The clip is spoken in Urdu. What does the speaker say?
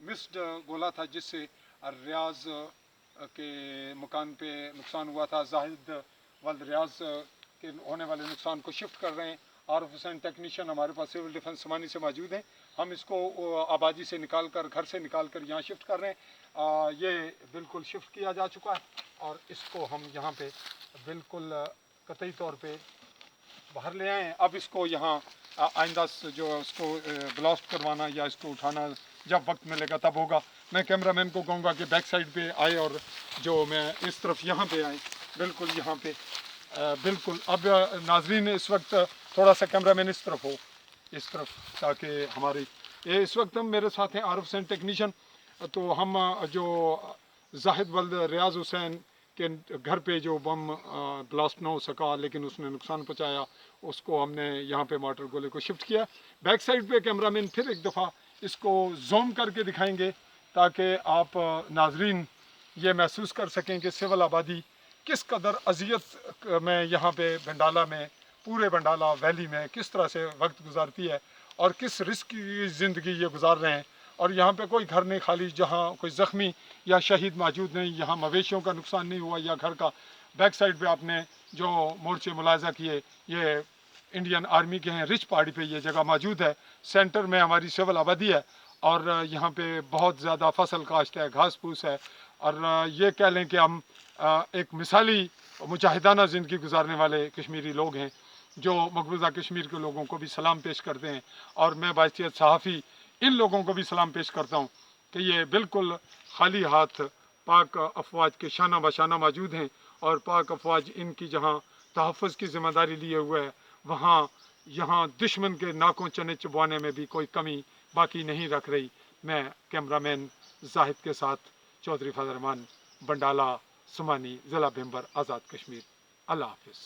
مسڈ گولہ تھا جس سے ریاض کے مکان پہ نقصان ہوا تھا. زاہد ولد ریاض کے ہونے والے نقصان کو شفٹ کر رہے ہیں. عارف حسین ٹیکنیشین ہمارے پاس سول ڈیفنس سمانی سے موجود ہیں. ہم اس کو آبادی سے نکال کر گھر سے نکال کر یہاں شفٹ کر رہے ہیں. یہ بالکل شفٹ کیا جا چکا ہے اور اس کو ہم یہاں پہ بالکل قطعی طور پہ باہر لے آئے ہیں. اب اس کو یہاں آئندہ جو اس کو بلاسٹ کروانا یا اس کو اٹھانا جب وقت ملے گا تب ہوگا. میں کیمرہ مین کو کہوں گا کہ بیک سائڈ پہ آئے اور جو میں اس طرف یہاں پہ آئیں بالکل یہاں پہ بالکل. اب ناظرین اس وقت تھوڑا سا کیمرہ مین اس طرف ہو اس طرف تاکہ ہماری یہ اس وقت ہم میرے ساتھ ہیں عارف حسین ٹیکنیشین. تو ہم جو زاہد ولد ریاض حسین کے گھر پہ جو بم بلاسٹ نہ ہو سکا لیکن اس نے نقصان پہنچایا اس کو ہم نے یہاں پہ مارٹر گولے کو شفٹ کیا. بیک سائڈ پہ کیمرہ مین پھر ایک دفعہ اس کو زوم کر کے دکھائیں گے تاکہ آپ ناظرین یہ محسوس کر سکیں کہ سول آبادی کس قدر اذیت میں یہاں پہ بنڈالہ میں پورے بنڈالہ ویلی میں کس طرح سے وقت گزارتی ہے اور کس رسک کی زندگی یہ گزار رہے ہیں. اور یہاں پہ کوئی گھر نہیں خالی جہاں کوئی زخمی یا شہید موجود نہیں. یہاں مویشیوں کا نقصان نہیں ہوا یا گھر کا. بیک سائڈ پہ آپ نے جو مورچے ملاحظہ کیے یہ انڈین آرمی کے ہیں. رچ پہاڑی پہ یہ جگہ موجود ہے. سینٹر میں ہماری سول آبادی ہے اور یہاں پہ بہت زیادہ فصل کاشت ہے, گھاس پھوس ہے. اور یہ کہہ لیں کہ ہم ایک مثالی مجاہدانہ زندگی گزارنے والے کشمیری لوگ ہیں جو مقبوضہ کشمیر کے لوگوں کو بھی سلام پیش کرتے ہیں. اور میں بحیثیت صحافی ان لوگوں کو بھی سلام پیش کرتا ہوں کہ یہ بالکل خالی ہاتھ پاک افواج کے شانہ بشانہ موجود ہیں اور پاک افواج ان کی جہاں تحفظ کی ذمہ داری لیے ہوئے ہے وہاں یہاں دشمن کے ناکوں چنے چبوانے میں بھی کوئی کمی باقی نہیں رکھ رہی. میں کیمرہ مین زاہد کے ساتھ چودھری فضل الرحمان, بنڈالہ سمانی, ضلع بھمبر, آزاد کشمیر. اللہ حافظ.